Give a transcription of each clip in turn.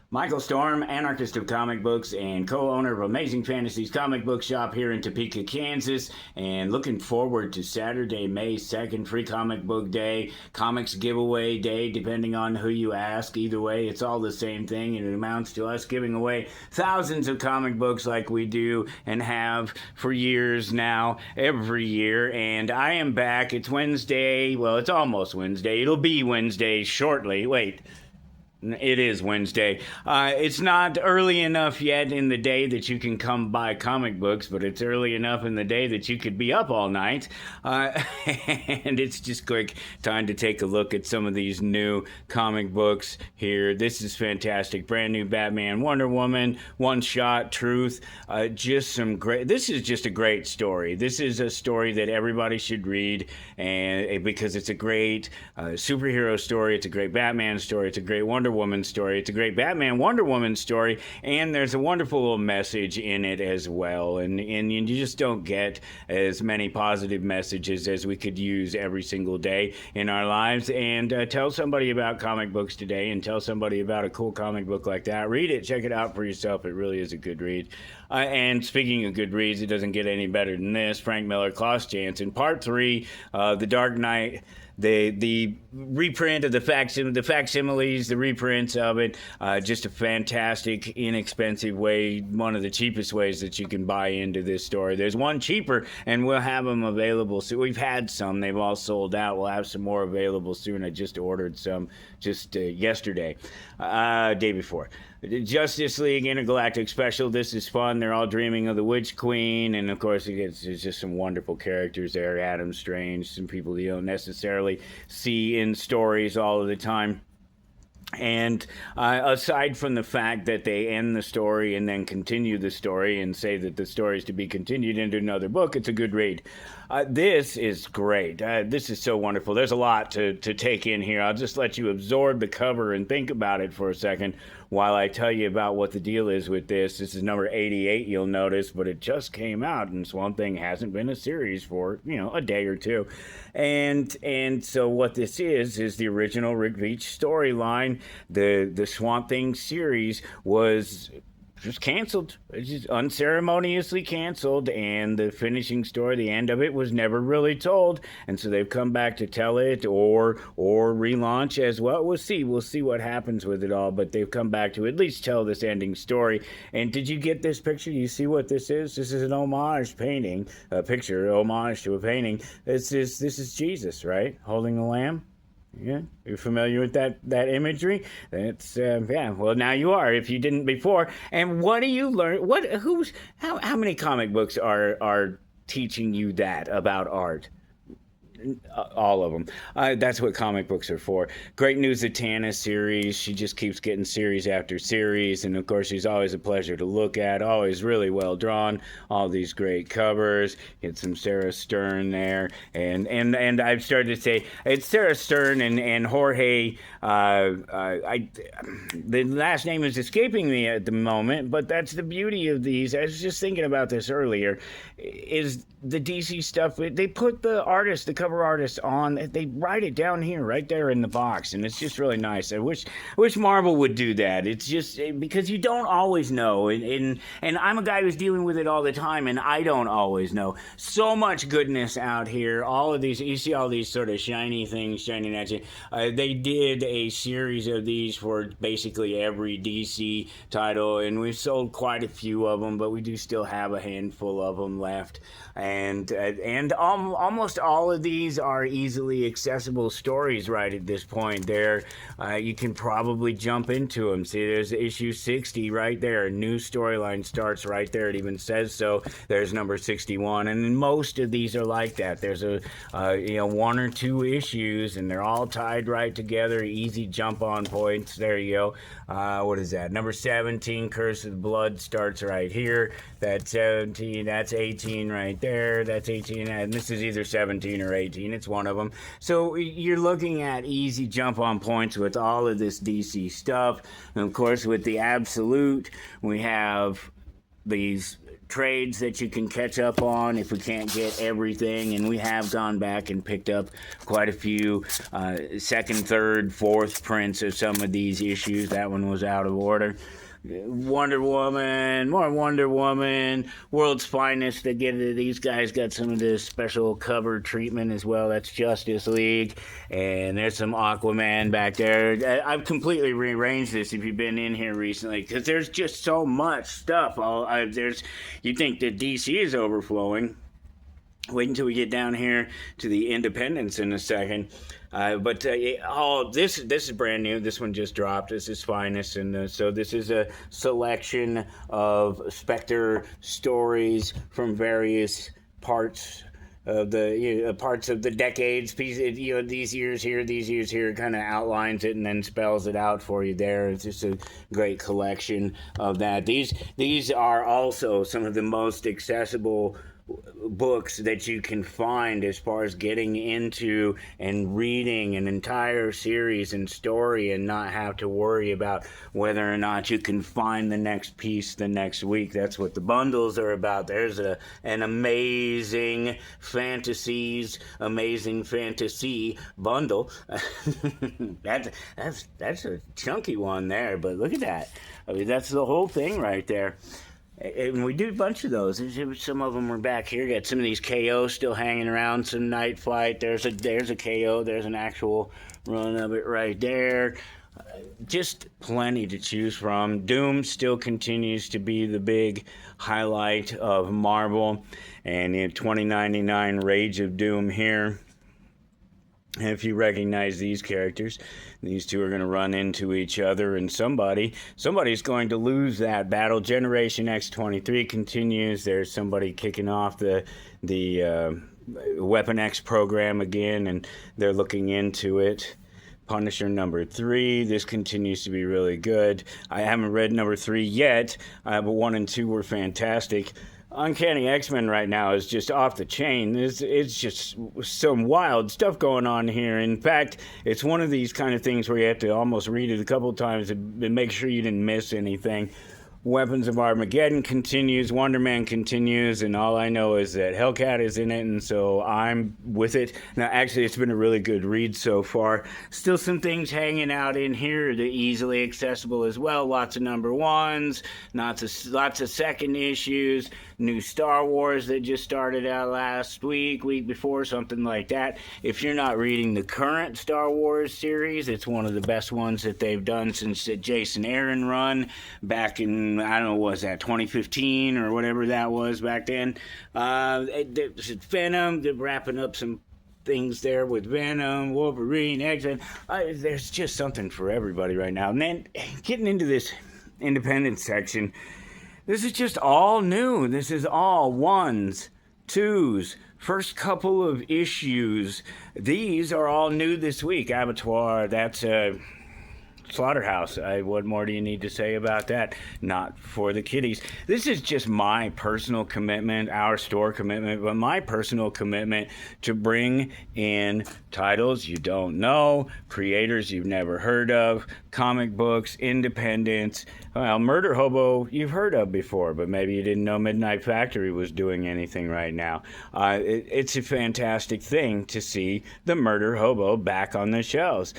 Michael Storm, anarchist of comic books and co-owner of Amazing Fantasies comic book shop here in Topeka, Kansas, and looking forward to Saturday, May 2nd, Free Comic Book Day, comics giveaway day, depending on who you ask. Either way, it's all the same thing, and it amounts to us giving away thousands of comic books like we do and have for years now, every year. And I am back. It's Wednesday. Well, it's almost Wednesday. It'll be Wednesday shortly. Wait. It is Wednesday. It's not early enough yet in the day that you can come buy comic books, but it's early enough in the day that you could be up all night. And it's just quick time to take a look at some of these new comic books here. This is fantastic. Brand new Batman, Wonder Woman, One Shot, Truth. Just some great. This is just a great story. This is a story that everybody should read, and because it's a great superhero story. It's a great Batman story. It's a great Wonder Woman story. It's a great Batman Wonder Woman story, and there's a wonderful little message in it as well. And you just don't get as many positive messages as we could use every single day in our lives. And tell somebody about comic books today, and tell somebody about a cool comic book like that. Read it, check it out for yourself. It really is a good read. And speaking of good reads, it doesn't get any better than this. Frank Miller, Klaus Janson, Part 3, The Dark Knight. The reprint of the facsimiles, the reprints of it, just a fantastic, inexpensive way, one of the cheapest ways that you can buy into this story. There's one cheaper, and we'll have them available. So we've had some. They've all sold out. We'll have some more available soon. I just ordered some just yesterday, day before. Justice League Intergalactic Special. This is fun. They're all dreaming of the Witch Queen, and of course there's just some wonderful characters there. Adam Strange, some people you don't necessarily see in stories all of the time. And aside from the fact that they end the story and then continue the story and say that the story is to be continued into another book, it's a good read. This is great. This is so wonderful. There's a lot to take in here. I'll just let you absorb the cover and think about it for a second while I tell you about what the deal is with this. This is number 88, you'll notice, but it just came out, and Swamp Thing hasn't been a series for, a day or two. And so what this is the original Rick Veitch storyline. The Swamp Thing series was just canceled. It's just unceremoniously canceled, and the finishing story, the end of it, was never really told. And so they've come back to tell it or relaunch as well. We'll see what happens with it all, but they've come back to at least tell this ending story. And did you get this picture? You see what this is? This is an homage painting, a picture, homage to a painting. This is Jesus, right? Holding the lamb. Yeah, you're familiar with that imagery? That's well, now you are if you didn't before. And what do you learn? How many comic books are teaching you that about art? All of them. That's what comic books are for. Great News Zatanna series. She just keeps getting series after series, and of course she's always a pleasure to look at, always really well drawn, all these great covers. Get some Sarah Stern there, and I've started to say it's Sarah Stern and Jorge. The last name is escaping me at the moment, but that's the beauty of these. I was just thinking about this earlier, is the DC stuff. They put the cover artist on, they write it down here, right there in the box, and it's just really nice. I wish Marvel would do that. It's just because you don't always know, and I'm a guy who's dealing with it all the time, and I don't always know. So much goodness out here. All of these, you see all these sort of shiny things shining at you. They did a series of these for basically every DC title, and we've sold quite a few of them, but we do still have a handful of them left. And almost all of these are easily accessible stories right at this point. There, you can probably jump into them. See, there's issue 60 right there. A new storyline starts right there. It even says so. There's number 61, and most of these are like that. There's one or two issues, and they're all tied right together. Easy jump-on points. There you go. What is that? Number 17, Curse of the Blood, starts right here. That's 17. That's 18 right there. That's 18. And this is either 17 or 18. It's one of them. So you're looking at easy jump-on points with all of this DC stuff. And, of course, with the Absolute, we have these trades that you can catch up on if we can't get everything, and we have gone back and picked up quite a few second, third, fourth prints of some of these issues. That one was out of order. Wonder Woman, more Wonder Woman, World's Finest. These guys got some of this special cover treatment as well. That's Justice League, and there's some Aquaman back there. I've completely rearranged this if you've been in here recently, because there's just so much stuff. You think that DC is overflowing. Wait until we get down here to the Independents in a second. This is brand new. This one just dropped. This is Finest, and so this is a selection of Spectre stories from various parts of the decades. These years here, kind of outlines it and then spells it out for you there. It's just a great collection of that. These are also some of the most accessible books that you can find as far as getting into and reading an entire series and story and not have to worry about whether or not you can find the next piece the next week. That's what the bundles are about. There's an amazing Fantasies, amazing fantasy bundle. That's a chunky one there, but look at that. I mean, that's the whole thing right there. And we do a bunch of those. Some of them are back here. Got some of these KO still hanging around. Some Night Flight. There's a KO. There's an actual run of it right there. Just plenty to choose from. Doom still continues to be the big highlight of Marvel. And in 2099 Rage of Doom here. And if you recognize these characters, these two are going to run into each other, and somebody's going to lose that battle. Generation X23 continues. There's somebody kicking off the Weapon X program again, and they're looking into it. Punisher number 3. This continues to be really good. I haven't read number 3 yet, but 1 and 2 were fantastic. Uncanny X-Men right now is just off the chain. It's just some wild stuff going on here. In fact, it's one of these kind of things where you have to almost read it a couple of times to make sure you didn't miss anything. Weapons of Armageddon continues, Wonder Man continues, and all I know is that Hellcat is in it, and so I'm with it. Now, actually, it's been a really good read so far. Still some things hanging out in here that are easily accessible as well. Lots of number ones, lots of second issues, new Star Wars that just started out last week before, something like that. If you're not reading the current Star Wars series, it's one of the best ones that they've done since the Jason Aaron run back in, I don't know, what was that, 2015 or whatever that was back then. Venom, they're wrapping up some things there with Venom, Wolverine, X-Men. There's just something for everybody right now. And then getting into this independent section, this is just all new. This is all ones, twos, first couple of issues. These are all new this week. Abattoir, that's Slaughterhouse. What more do you need to say about that? Not for the kiddies. This is just my personal commitment, our store commitment, but my personal commitment to bring in titles you don't know, creators you've never heard of, comic books, independents. Well, Murder Hobo you've heard of before, but maybe you didn't know Midnight Factory was doing anything right now. It's a fantastic thing to see the Murder Hobo back on the shelves.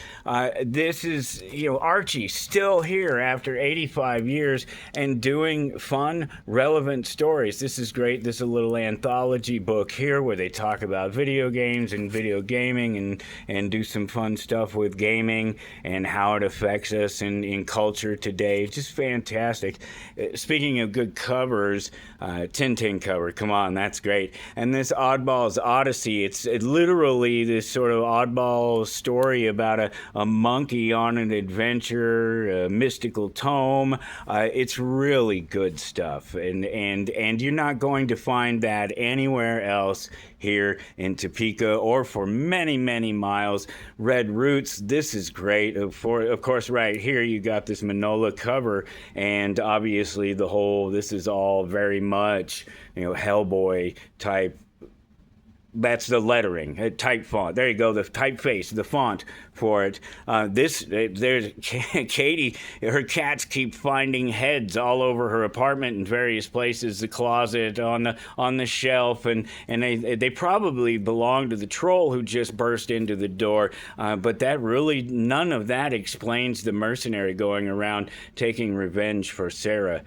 This is, Archie still here after 85 years and doing fun, relevant stories. This is great. This is a little anthology book here where they talk about video games and video gaming and do some fun stuff with gaming and how it affects us in culture today. It's just fantastic. Speaking of good covers, Tintin cover, come on, that's great. And this Oddball's Odyssey, it's literally this sort of oddball story about a monkey on an adventure, a mystical tome. It's really good stuff, and you're not going to find that anywhere else here in Topeka or for many, many miles. Red Roots, this is great. Of course, right here you got this Manola cover, and obviously this is all very much, Hellboy type. That's the lettering, type font. There you go, the typeface, the font for it. There's Katie, her cats keep finding heads all over her apartment in various places, the closet, on the shelf, and they probably belong to the troll who just burst into the door. But that really, none of that explains the mercenary going around taking revenge for Sarah.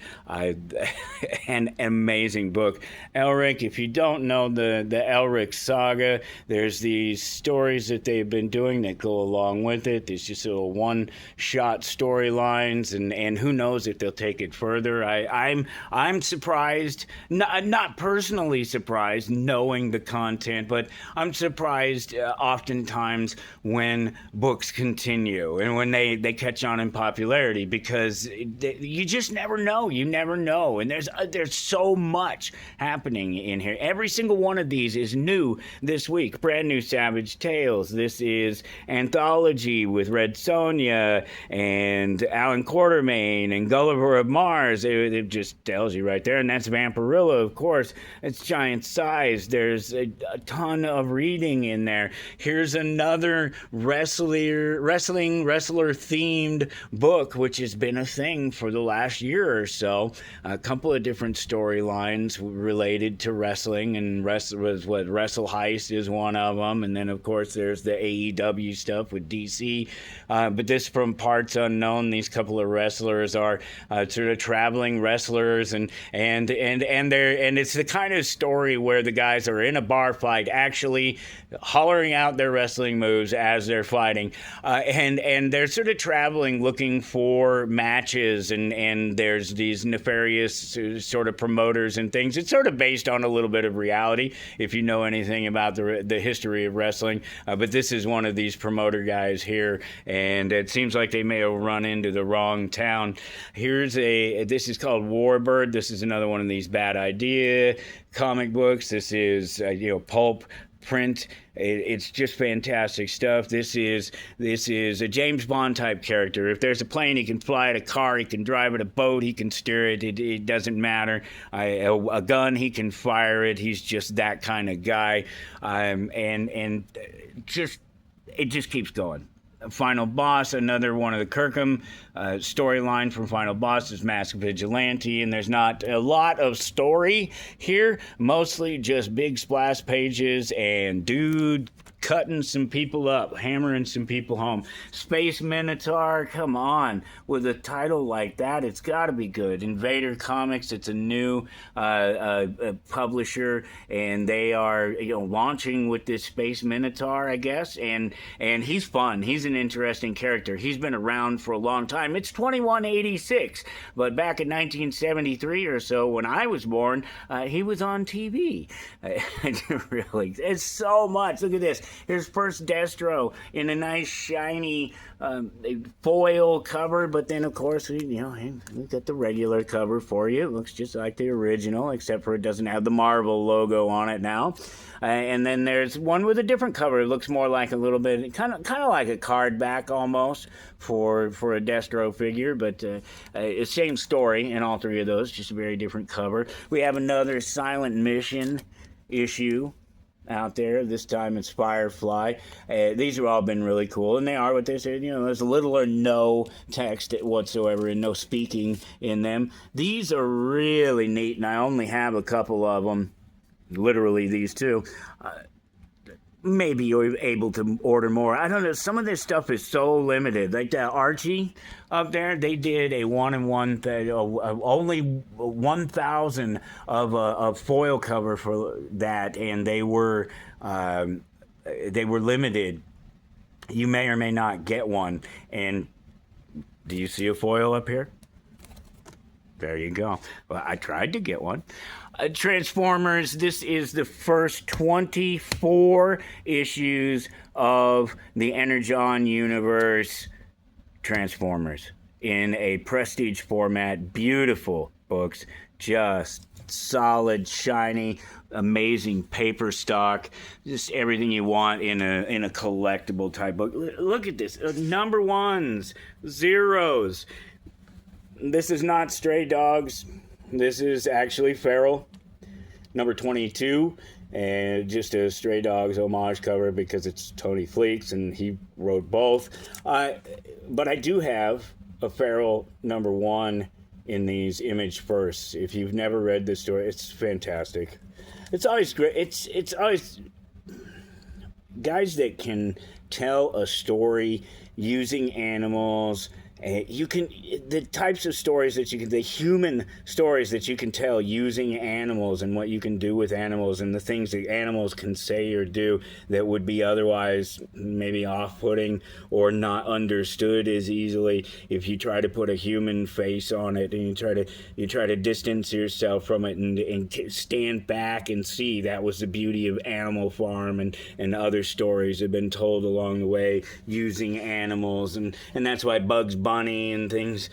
An amazing book. Elric, if you don't know the Elric saga, there's these stories that they've been doing that go along with it. There's just little one-shot storylines, and who knows if they'll take it further. I'm surprised, not personally surprised, knowing the content, but I'm surprised oftentimes when books continue and when they catch on in popularity, because you just never know. You never know, and there's so much happening in here. Every single one of these is new this week. Brand new Savage Tales. This is Anthology with Red Sonja and Alan Quartermain and Gulliver of Mars. It just tells you right there, and that's Vampirilla, of course. It's giant size. There's a ton of reading in there. Here's another wrestler themed book, which has been a thing for the last year or so. A couple of different storylines related to wrestling, and Wrestle Heist is one of them, and then of course there's the AEW stuff with DC. But this from Parts Unknown. These couple of wrestlers are sort of traveling wrestlers, and it's the kind of story where the guys are in a bar fight, actually hollering out their wrestling moves as they're fighting, and they're sort of traveling looking for matches, and there's these nefarious sort of promoters and things. It's sort of based on a little bit of reality, if you know anything about the history of wrestling. But this is one of these promoter guys here, and it seems like they may have run into the wrong town. This is called Warbird. This is another one of these bad idea comic books. This is pulp print. It's just fantastic stuff. This is a James Bond type character. If there's a plane, he can fly it. A car, he can drive it. A boat, he can steer it. It doesn't matter. A gun, he can fire it. He's just that kind of guy. It just keeps going. Final Boss, another one of the Kirkham storyline from Final Boss is Masked Vigilante, and there's not a lot of story here, mostly just big splash pages and dude cutting some people up, hammering some people home. Space Minotaur, come on, with a title like that, it's got to be good. Invader Comics, it's a new publisher, and they are launching with this Space Minotaur, I guess, and he's fun. He's an interesting character. He's been around for a long time. It's 2186, but back in 1973 or so, when I was born, he was on TV. Really, it's so much. Look at this. Here's first Destro in a nice shiny foil cover, but then of course we got the regular cover for you. It looks just like the original, except for it doesn't have the Marvel logo on it now. And then there's one with a different cover. It looks more like a little bit, kind of like a card back almost for a Destro figure, but it's same story in all three of those, just a very different cover. We have another Silent Mission issue out there. This time it's Firefly. These have all been really cool, and they are what they say. There's little or no text whatsoever and no speaking in them. These are really neat, and I only have a couple of them. Literally these two. Maybe you're able to order more. I don't know. Some of this stuff is so limited. Like that Archie up there, they did a 1-in-1 only 1,000 of a foil cover for that, and they were limited. You may or may not get one. And do you see a foil up here? There you go. Well, I tried to get one. Transformers, this is the first 24 issues of the Energon Universe Transformers in a prestige format. Beautiful books, just solid, shiny, amazing paper stock, just everything you want in a collectible type book. Look at this, number ones, zeros. This is not Stray Dogs. This is actually Feral. Number 22 and just a Stray Dogs homage cover because it's Tony Fleeks and he wrote both. But I do have a Feral #1 in these Image firsts. If you've never read this story, it's fantastic. It's always great. It's always guys that can tell a story using animals. You can, the types of stories that you can, the human stories that you can tell using animals and what you can do with animals and the things that animals can say or do that would be otherwise maybe off-putting or not understood as easily if you try to put a human face on it and you try to distance yourself from it and stand back and see. That was the beauty of Animal Farm and other stories have been told along the way using animals, and that's why Bugs Bunny and things,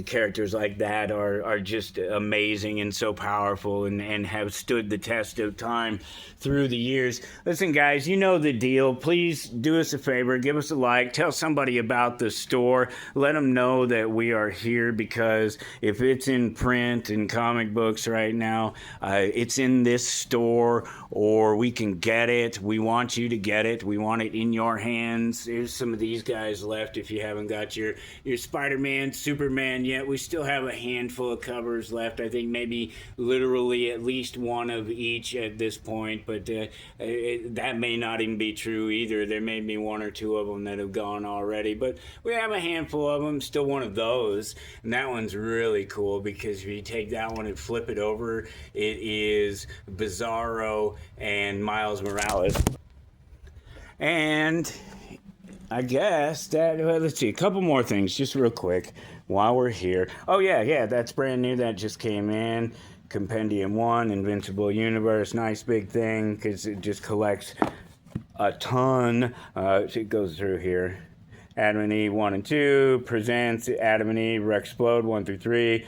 characters like that are just amazing and so powerful and have stood the test of time through the years. Listen, guys, you know the deal. Please do us a favor, give us a like, tell somebody about the store, let them know that we are here, because if it's in print and comic books right now, it's in this store, or we can get it. We want you to get it. We want it in your hands. There's some of these guys left if you haven't got your Spider-Man, Superman yet. We still have a handful of covers left. I think maybe literally at least one of each at this point, but that may not even be true either. There may be one or two of them that have gone already, but we have a handful of them. Still one of those, and that one's really cool because if you take that one and flip it over, it is Bizarro and Miles Morales. And I guess that, well, let's see, a couple more things just real quick while we're here. Oh, yeah, that's brand new. That just came in. Compendium 1, Invincible Universe. Nice big thing because it just collects a ton. It goes through here. Adam and Eve 1 and 2 presents Adam and Eve Rexplode 1 through 3.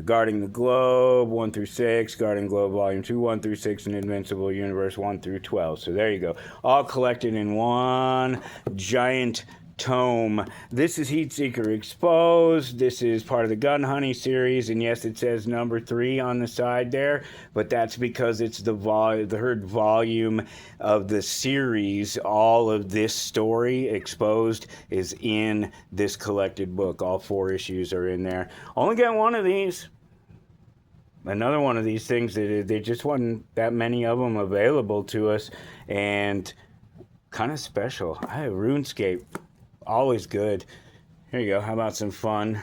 Guarding the Globe 1 through 6, Guarding Globe Volume 2 1 through 6, and Invincible Universe 1 through 12. So there you go, all collected in one giant tome. This is Heatseeker Exposed. This is part of the Gun Honey series, and yes, it says #3 on the side there, but that's because it's the third volume of the series. All of this story, Exposed, is in this collected book. All 4 issues are in there. Only got one of these. Another one of these things that there just wasn't that many of them available to us, and kind of special. I have RuneScape. Always good. Here you go. How about some fun?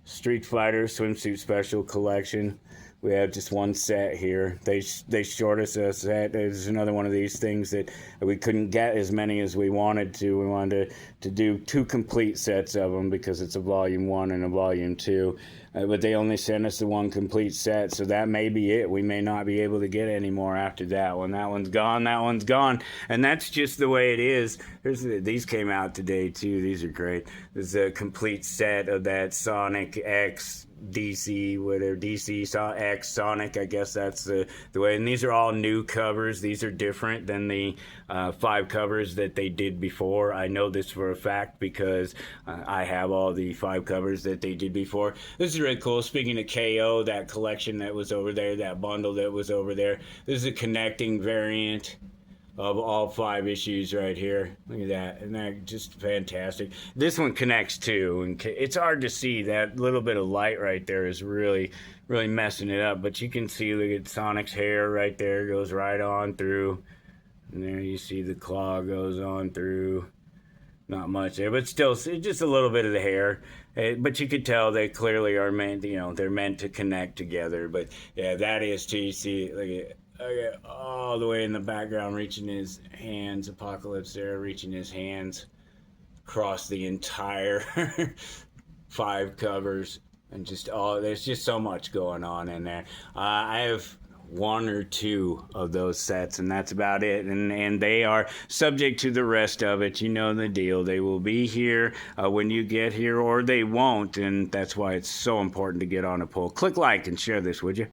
Street Fighter Swimsuit Special Collection. We have just one set here. They short us a set. There's another one of these things that we couldn't get as many as we wanted to. We wanted to do 2 complete sets of them because it's a volume 1 and a volume 2. But they only sent us the 1 complete set, so that may be it. We may not be able to get any more after that one. That one's gone. That one's gone. And that's just the way it is. These came out today, too. These are great. There's a complete set of that Sonic X DC, whatever, DC X Sonic, I guess that's the way. And these are all new covers. These are different than the 5 covers that they did before. I know this for a fact because I have all the 5 covers that they did before. This is really cool. Speaking of KO, that collection that was over there, that bundle that was over there, this is a connecting variant of all 5 issues right here. Look at that. Isn't that just fantastic? This one connects too, and it's hard to see. That little bit of light right there is really messing it up, but you can see, look at Sonic's hair right there, goes right on through, and there you see the claw goes on through. Not much there, but still just a little bit of the hair. But you could tell they clearly are meant, they're meant to connect together. But yeah, that is too. You see, look at all the way in the background, reaching his hands. Apocalypse there, reaching his hands across the entire 5 covers, and there's just so much going on in there. I have 1 or 2 of those sets, and that's about it, and they are subject to the rest of it. You know the deal. They will be here when you get here, or they won't, and that's why it's so important to get on a poll. Click like and share this, would you?